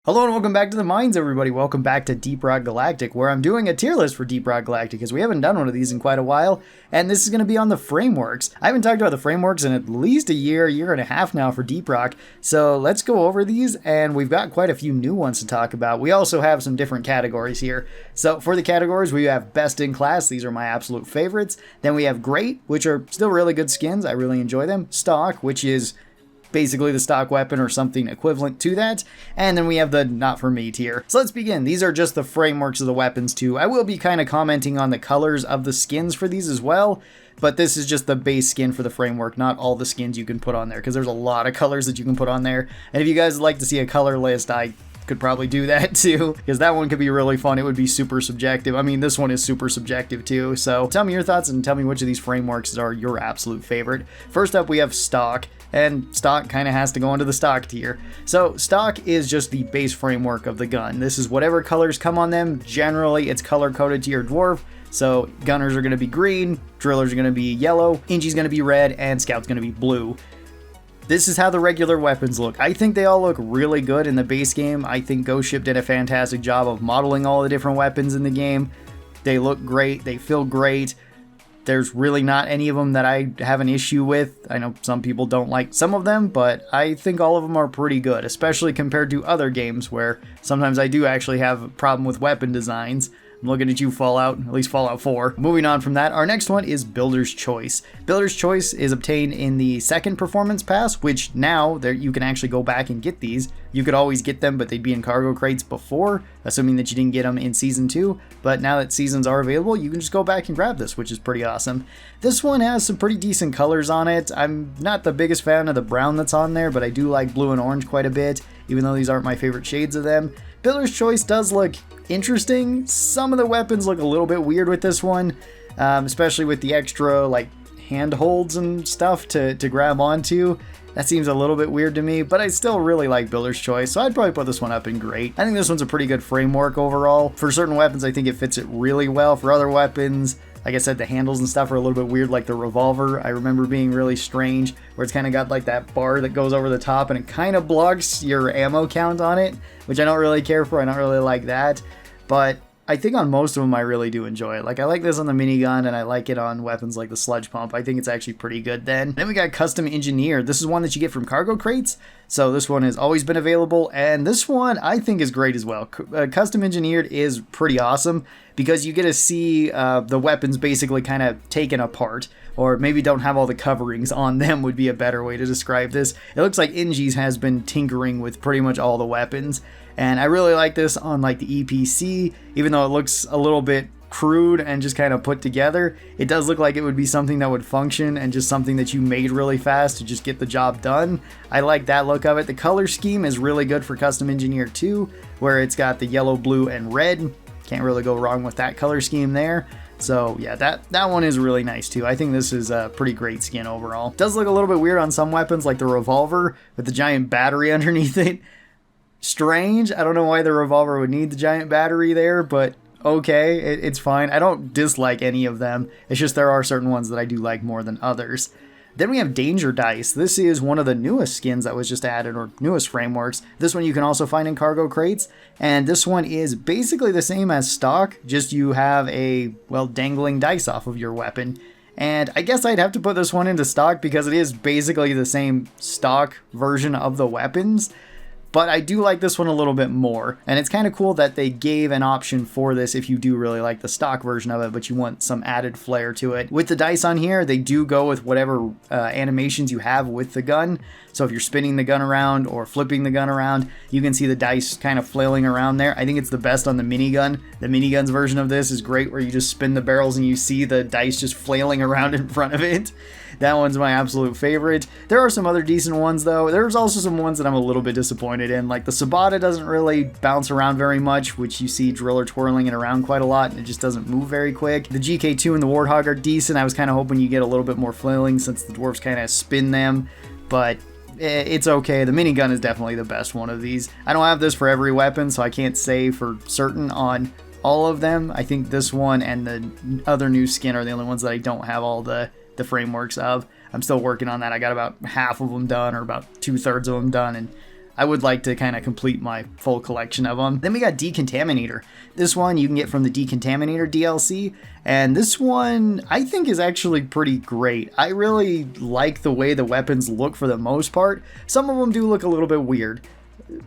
Hello and welcome back to the Mines, everybody. Welcome back to Deep Rock Galactic, where I'm doing a tier list for Deep Rock Galactic, because we haven't done one of these in quite a while, and this is going to be on the frameworks. I haven't talked about the frameworks in at least a year and a half now for Deep Rock, so let's go over these, and we've got quite a few new ones to talk about. We also have some different categories here. So for the categories, we have Best in Class. These are my absolute favorites. Then we have Great, which are still really good skins. I really enjoy them. Stock, which is basically the stock weapon or something equivalent to that. And then we have the not for me tier. So let's begin. These are just the frameworks of the weapons too. I will be kind of commenting on the colors of the skins for these as well, but this is just the base skin for the framework, not all the skins you can put on there, because there's a lot of colors that you can put on there. And if you guys would like to see a color list, I could probably do that too, because that one could be really fun. It would be super subjective. I mean, this one is super subjective too. So tell me your thoughts and tell me which of these frameworks are your absolute favorite. First up, we have stock. And stock kind of has to go into the stock tier. So stock is just the base framework of the gun. This is whatever colors come on them. Generally, it's color coded to your dwarf. So gunners are going to be green, drillers are going to be yellow, Ingy's going to be red, and scout's going to be blue. This is how the regular weapons look. I think they all look really good in the base game. I think Ghost Ship did a fantastic job of modeling all the different weapons in the game. They look great, they feel great. There's really not any of them that I have an issue with. I know some people don't like some of them, but I think all of them are pretty good, especially compared to other games where sometimes I do actually have a problem with weapon designs. I'm looking at you, Fallout, at least Fallout 4. Moving on from that, our next one is Builder's Choice. Builder's Choice is obtained in the second performance pass, which now you can actually go back and get these. You could always get them, but they'd be in cargo crates before, assuming that you didn't get them in Season 2. But now that Seasons are available, you can just go back and grab this, which is pretty awesome. This one has some pretty decent colors on it. I'm not the biggest fan of the brown that's on there, but I do like blue and orange quite a bit, even though these aren't my favorite shades of them. Builder's Choice does look interesting. Some of the weapons look a little bit weird with this one, especially with the extra like handholds and stuff to grab onto. That seems a little bit weird to me, but I still really like Builder's Choice, so I'd probably put this one up in Great. I think this one's a pretty good framework overall. For certain weapons, I think it fits it really well. For other weapons, like I said, the handles and stuff are a little bit weird, like the revolver. I remember being really strange, where it's kind of got like that bar that goes over the top and it kind of blocks your ammo count on it, which I don't really care for. I don't really like that. But I think on most of them, I really do enjoy it. Like, I like this on the minigun, and I like it on weapons like the sludge pump. I think it's actually pretty good then. Then we got Custom Engineered. This is one that you get from cargo crates. So this one has always been available, and this one I think is great as well. Custom Engineered is pretty awesome because you get to see the weapons basically kind of taken apart, or maybe don't have all the coverings on them would be a better way to describe this. It looks like Ingy's has been tinkering with pretty much all the weapons, and I really like this on like the EPC, even though it looks a little bit crude and just kind of put together. It does look like it would be something that would function and just something that you made really fast to just get the job done. I like that look of it. The color scheme is really good for Custom Engineered too, where it's got the yellow, blue, and red. Can't really go wrong with that color scheme there. So yeah, that one is really nice too. I think this is a pretty great skin overall. It does look a little bit weird on some weapons, like the revolver with the giant battery underneath it. Strange. I don't know why the revolver would need the giant battery there, but okay, it's fine. I don't dislike any of them. It's just there are certain ones that I do like more than others. Then we have Danger Dice. This is one of the newest skins that was just added, or newest frameworks. This one you can also find in cargo crates, and this one is basically the same as stock, just you have a, well, dangling dice off of your weapon. And I guess I'd have to put this one into stock because it is basically the same stock version of the weapons. But I do like this one a little bit more, and it's kind of cool that they gave an option for this if you do really like the stock version of it, but you want some added flair to it. With the dice on here, they do go with whatever animations you have with the gun. So if you're spinning the gun around or flipping the gun around, you can see the dice kind of flailing around there. I think it's the best on the minigun. The minigun's version of this is great, where you just spin the barrels and you see the dice just flailing around in front of it. That one's my absolute favorite. There are some other decent ones though. There's also some ones that I'm a little bit disappointed in. Like the Sabata doesn't really bounce around very much, which you see Driller twirling it around quite a lot, and it just doesn't move very quick. The GK2 and the Warthog are decent. I was kind of hoping you get a little bit more flailing since the dwarves kind of spin them, but it's okay. The minigun is definitely the best one of these. I don't have this for every weapon, so I can't say for certain on all of them. I think this one and the other new skin are the only ones that I don't have all the frameworks of. I'm still working on that. I got about half of them done, or about 2/3 of them done, and I would like to kind of complete my full collection of them. Then we got Decontaminator. This one you can get from the Decontaminator DLC, and this one I think is actually pretty great. I really like the way the weapons look for the most part. Some of them do look a little bit weird.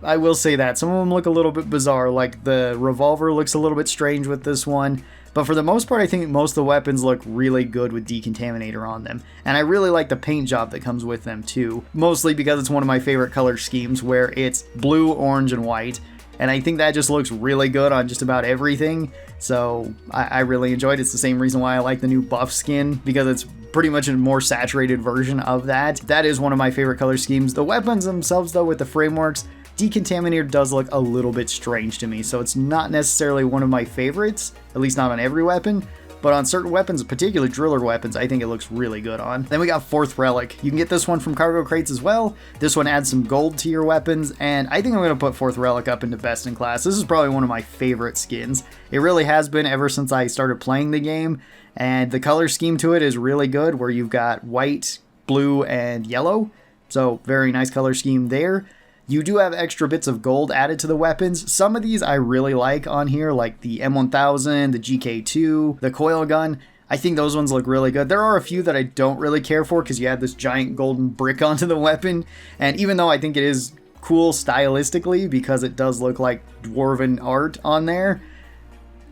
I will say that. Some of them look a little bit bizarre, like the revolver looks a little bit strange with this one. But for the most part, I think most of the weapons look really good with Decontaminator on them. And I really like the paint job that comes with them too. Mostly because it's one of my favorite color schemes where it's blue, orange, and white. And I think that just looks really good on just about everything. So I really enjoyed it. It's the same reason why I like the new buff skin, because it's pretty much a more saturated version of that. That is one of my favorite color schemes. The weapons themselves though, with the frameworks, Decontaminator does look a little bit strange to me, so it's not necessarily one of my favorites, at least not on every weapon, but on certain weapons, particularly driller weapons, I think it looks really good on. Then we got Fourth Relic. You can get this one from cargo crates as well. This one adds some gold to your weapons, and I think I'm going to put Fourth Relic up into best in class. This is probably one of my favorite skins. It really has been ever since I started playing the game, and the color scheme to it is really good, where you've got white, blue, and yellow, so very nice color scheme there. You do have extra bits of gold added to the weapons. Some of these I really like on here, like the M1000, the GK2, the coil gun. I think those ones look really good. There are a few that I don't really care for because you add this giant golden brick onto the weapon. And even though I think it is cool stylistically because it does look like dwarven art on there,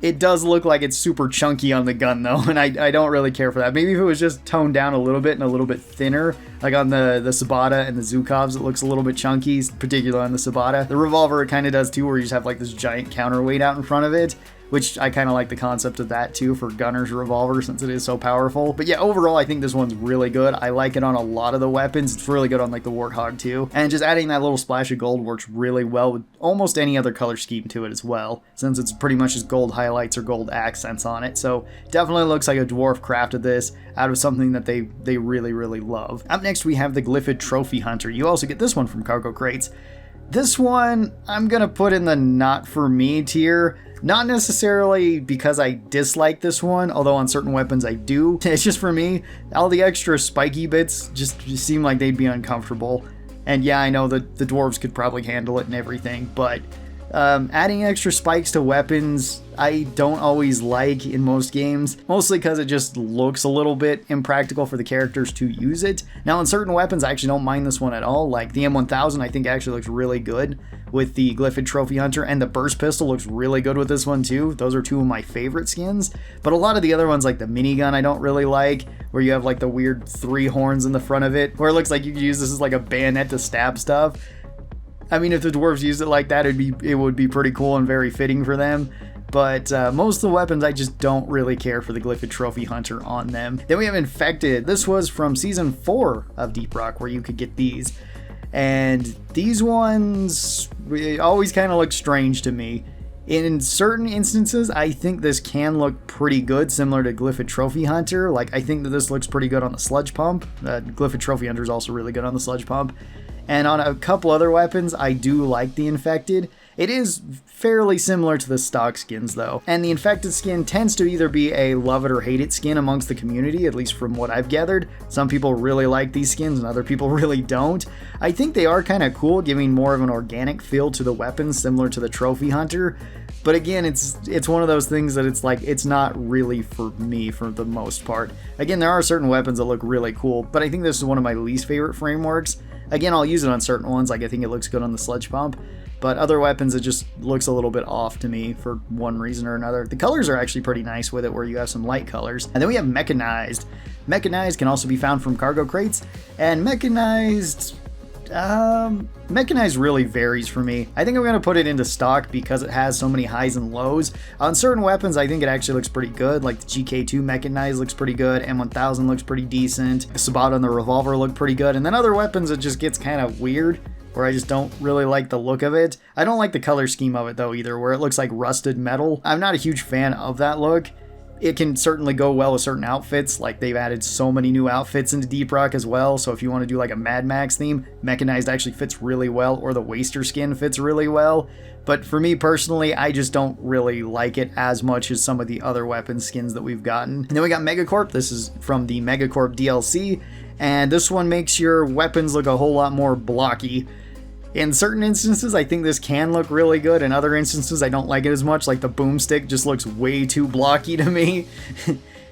it does look like it's super chunky on the gun though, and I don't really care for that. Maybe if it was just toned down a little bit and a little bit thinner, like on the Sabata and the Zhukovs, it looks a little bit chunky, particularly on the Sabata. The revolver, it kind of does too, where you just have like this giant counterweight out in front of it, which I kind of like the concept of that too for Gunner's revolver since it is so powerful. But yeah, overall, I think this one's really good. I like it on a lot of the weapons. It's really good on like the Warthog too. And just adding that little splash of gold works really well with almost any other color scheme to it as well, since it's pretty much just gold highlights or gold accents on it. So definitely looks like a dwarf crafted this out of something that they really, really love. Up next, we have the Glyphid Trophy Hunter. You also get this one from cargo crates. This one, I'm gonna put in the not for me tier. Not necessarily because I dislike this one, although on certain weapons I do. It's just for me, all the extra spiky bits just seem like they'd be uncomfortable. And yeah, I know that the dwarves could probably handle it and everything, but adding extra spikes to weapons, I don't always like in most games, mostly because it just looks a little bit impractical for the characters to use it. Now, in certain weapons, I actually don't mind this one at all. Like the M1000, I think actually looks really good with the Glyphid Trophy Hunter, and the Burst Pistol looks really good with this one too. Those are two of my favorite skins, but a lot of the other ones, like the minigun, I don't really like, where you have like the weird 3 horns in the front of it, where it looks like you could use this as like a bayonet to stab stuff. I mean, if the dwarves used it like that, it would be pretty cool and very fitting for them. But most of the weapons, I just don't really care for the Glyphid Trophy Hunter on them. Then we have Infected. This was from Season 4 of Deep Rock, where you could get these. And these ones always kind of look strange to me. In certain instances, I think this can look pretty good, similar to Glyphid Trophy Hunter. Like, I think that this looks pretty good on the Sludge Pump. Glyphid Trophy Hunter is also really good on the Sludge Pump. And on a couple other weapons, I do like the Infected. It is fairly similar to the stock skins though. And the Infected skin tends to either be a love it or hate it skin amongst the community, at least from what I've gathered. Some people really like these skins and other people really don't. I think they are kind of cool, giving more of an organic feel to the weapons, similar to the Trophy Hunter. But again, it's one of those things that it's like, it's not really for me for the most part. Again, there are certain weapons that look really cool, but I think this is one of my least favorite frameworks. Again, I'll use it on certain ones, like I think it looks good on the Sludge Pump, but other weapons, it just looks a little bit off to me for one reason or another. The colors are actually pretty nice with it, where you have some light colors. And then we have Mechanized. Mechanized can also be found from cargo crates, and Mechanized really varies for me. I think I'm going to put it into stock because it has so many highs and lows. On certain weapons, I think it actually looks pretty good, like the GK2 Mechanized looks pretty good, M1000 looks pretty decent, the Sabata and the Revolver look pretty good, and then other weapons, it just gets kind of weird, where I just don't really like the look of it. I don't like the color scheme of it though either, where it looks like rusted metal. I'm not a huge fan of that look. It can certainly go well with certain outfits, like they've added so many new outfits into Deep Rock as well, so if you want to do like a Mad Max theme, Mechanized actually fits really well, or the Waster skin fits really well. But for me personally, I just don't really like it as much as some of the other weapon skins that we've gotten. And then we got Megacorp. This is from the Megacorp DLC, and this one makes your weapons look a whole lot more blocky. In certain instances, I think this can look really good. In other instances, I don't like it as much. Like the boomstick just looks way too blocky to me.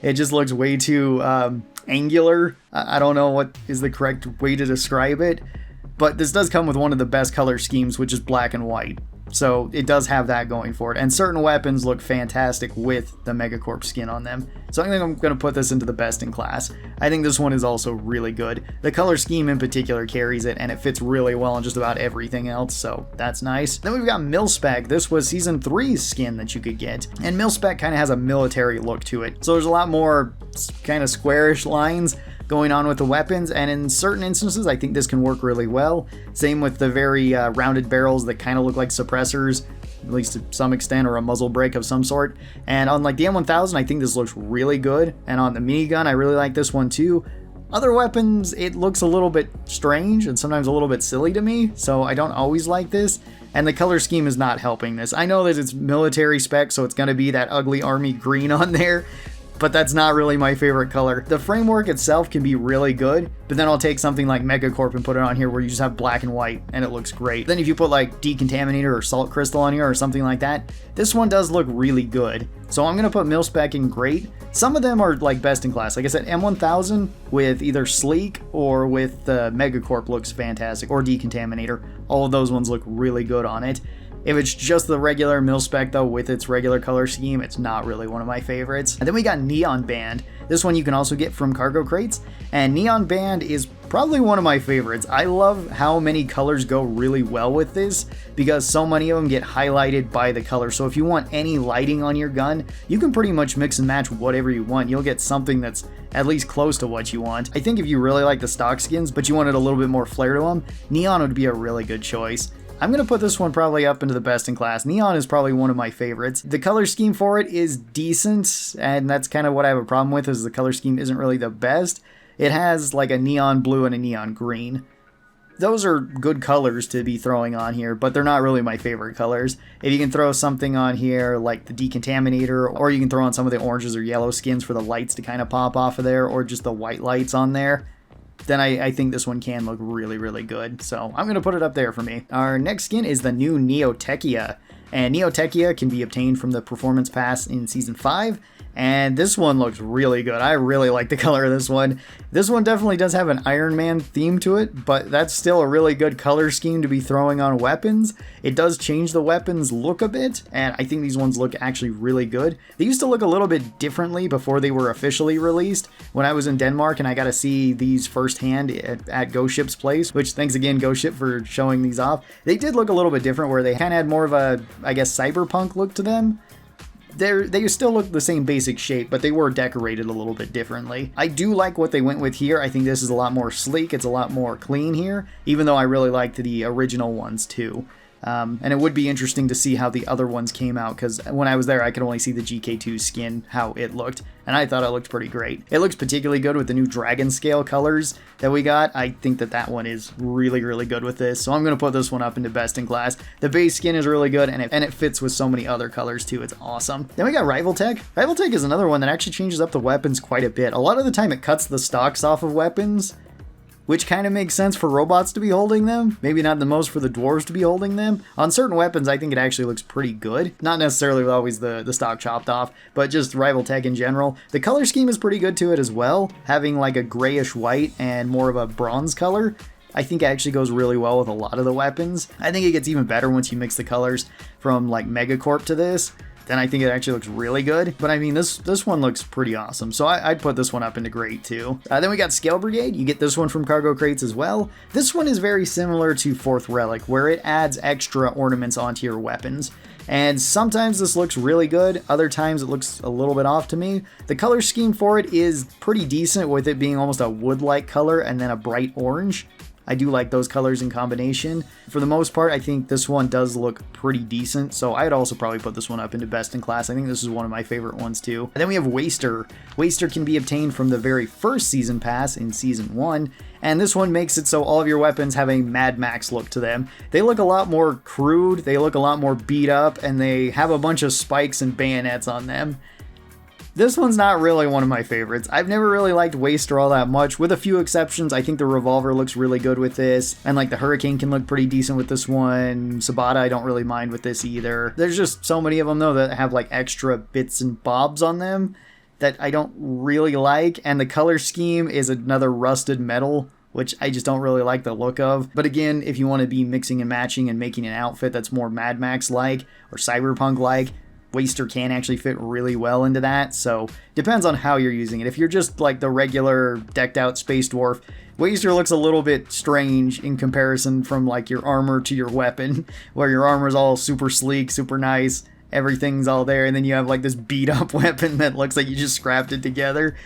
It just looks way too angular. I don't know what is the correct way to describe it. But this does come with one of the best color schemes, which is black and white. So it does have that going for it. And certain weapons look fantastic with the Megacorp skin on them. So I think I'm going to put this into the best in class. I think this one is also really good. The color scheme in particular carries it, and it fits really well on just about everything else, so that's nice. Then we've got Milspec. This was Season 3's skin that you could get. And Milspec kind of has a military look to it. So there's a lot more kind of squarish lines going on with the weapons, and in certain instances I think this can work really well. Same with the very rounded barrels that kind of look like suppressors, at least to some extent, or a muzzle brake of some sort. And on like the M1000, I think this looks really good, and on the minigun I really like this one too. Other weapons, it looks a little bit strange and sometimes a little bit silly to me, so I don't always like this. And the color scheme is not helping this. I know that it's military spec, so it's going to be that ugly army green on there, but that's not really my favorite color. The framework itself can be really good, but then I'll take something like Megacorp and put it on here where you just have black and white and it looks great. Then if you put like Decontaminator or Salt Crystal on here or something like that, this one does look really good. So I'm gonna put Milspec in great. Some of them are like best in class. Like I said, M1000 with either Sleek or with Megacorp looks fantastic, or Decontaminator. All of those ones look really good on it. If it's just the regular Milspec though with its regular color scheme, it's not really one of my favorites. And then we got Neon Band. This one you can also get from cargo crates, and Neon Band is probably one of my favorites. I love how many colors go really well with this because so many of them get highlighted by the color. So if you want any lighting on your gun, you can pretty much mix and match whatever you want. You'll get something that's at least close to what you want. I think if you really like the stock skins, but you wanted a little bit more flair to them, Neon would be a really good choice. I'm going to put this one probably up into the best in class. Neon is probably one of my favorites. The color scheme for it is decent, and that's kind of what I have a problem with, is the color scheme isn't really the best. It has like a neon blue and a neon green. Those are good colors to be throwing on here, but they're not really my favorite colors. If you can throw something on here like the Decontaminator, or you can throw on some of the oranges or yellow skins for the lights to kind of pop off of there, or just the white lights on there, then I think this one can look really, really good. So I'm going to put it up there for me. Our next skin is the new Neo-Tekya. And Neo-Tekya can be obtained from the Performance Pass in Season 5. And this one looks really good. I really like the color of this one. This one definitely does have an Iron Man theme to it, but that's still a really good color scheme to be throwing on weapons. It does change the weapons look a bit, and I think these ones look actually really good. They used to look a little bit differently before they were officially released. When I was in Denmark and I got to see these firsthand at Ghost Ship's place, which thanks again Ghost Ship for showing these off. They did look a little bit different, where they kind of had more of a, I guess, cyberpunk look to them. They still look the same basic shape, but they were decorated a little bit differently. I do like what they went with here. I think this is a lot more sleek. It's a lot more clean here, even though I really liked the original ones too. And it would be interesting to see how the other ones came out, because when I was there I could only see the GK2 skin, how it looked, and I thought it looked pretty great. It looks particularly good with the new dragon scale colors that we got. I think that one is really, really good with this, so I'm going to put this one up into best in class. The base skin is really good, and it fits with so many other colors too. It's awesome. Then we got Rival Tech. Rival Tech is another one that actually changes up the weapons quite a bit. A lot of the time it cuts the stocks off of weapons, which kind of makes sense for robots to be holding them. Maybe not the most for the dwarves to be holding them. On certain weapons, I think it actually looks pretty good. Not necessarily with always the stock chopped off, but just Rival Tech in general. The color scheme is pretty good to it as well, having like a grayish white and more of a bronze color. I think it actually goes really well with a lot of the weapons. I think it gets even better once you mix the colors from like Megacorp to this. Then I think it actually looks really good. But I mean, this one looks pretty awesome. So I'd put this one up into great too. Then we got Scale Brigade. You get this one from cargo crates as well. This one is very similar to 4th Relic, where it adds extra ornaments onto your weapons. And sometimes this looks really good. Other times it looks a little bit off to me. The color scheme for it is pretty decent, with it being almost a wood-like color and then a bright orange. I do like those colors in combination. For the most part, I think this one does look pretty decent, so I'd also probably put this one up into best in class. I think this is one of my favorite ones too. And then we have Waster. Waster can be obtained from the very first season pass in Season 1, and this one makes it so all of your weapons have a Mad Max look to them. They look a lot more crude, they look a lot more beat up, and they have a bunch of spikes and bayonets on them. This one's not really one of my favorites. I've never really liked Waster all that much, with a few exceptions. I think the Revolver looks really good with this, and like the Hurricane can look pretty decent with this one. Sabata I don't really mind with this either. There's just so many of them though that have like extra bits and bobs on them that I don't really like, and the color scheme is another rusted metal, which I just don't really like the look of. But again, if you want to be mixing and matching and making an outfit that's more Mad Max-like or Cyberpunk-like, Waster can actually fit really well into that, so depends on how you're using it. If you're just like the regular decked out Space Dwarf, Waster looks a little bit strange in comparison from like your armor to your weapon, where your armor's all super sleek, super nice, everything's all there, and then you have like this beat up weapon that looks like you just scrapped it together.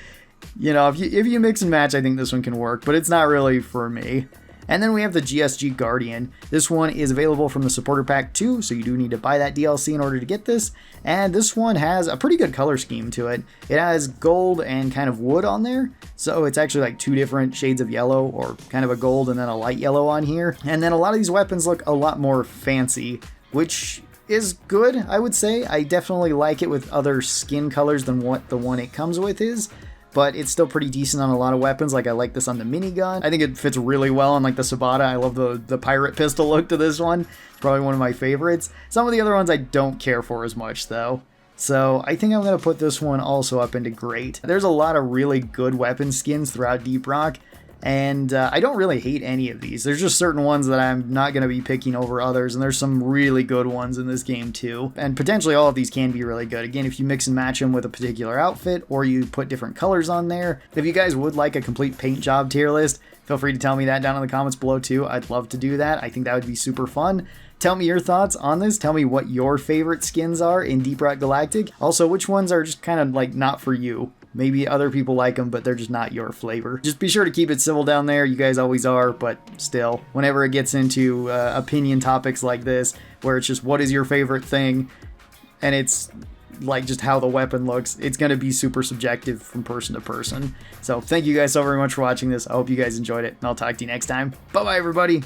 You know, if you mix and match, I think this one can work, but it's not really for me. And then we have the GSG Guardian. This one is available from the Supporter Pack 2, so you do need to buy that DLC in order to get this. And this one has a pretty good color scheme to it. It has gold and kind of wood on there, so it's actually like two different shades of yellow, or kind of a gold and then a light yellow on here. And then a lot of these weapons look a lot more fancy, which is good, I would say. I definitely like it with other skin colors than what the one it comes with is, but it's still pretty decent on a lot of weapons. Like I like this on the minigun. I think it fits really well on like the Sabata. I love the pirate pistol look to this one. It's probably one of my favorites. Some of the other ones I don't care for as much though. So I think I'm going to put this one also up into great. There's a lot of really good weapon skins throughout Deep Rock, and I don't really hate any of these. There's just certain ones that I'm not going to be picking over others, and there's some really good ones in this game too. And potentially all of these can be really good. Again, if you mix and match them with a particular outfit, or you put different colors on there. If you guys would like a complete paint job tier list, feel free to tell me that down in the comments below too. I'd love to do that. I think that would be super fun. Tell me your thoughts on this. Tell me what your favorite skins are in Deep Rock Galactic. Also, which ones are just kind of like not for you. Maybe other people like them, but they're just not your flavor. Just be sure to keep it civil down there. You guys always are, but still, whenever it gets into opinion topics like this, where it's just what is your favorite thing, and it's like just how the weapon looks, it's going to be super subjective from person to person. So thank you guys so very much for watching this. I hope you guys enjoyed it, and I'll talk to you next time. Bye-bye, everybody.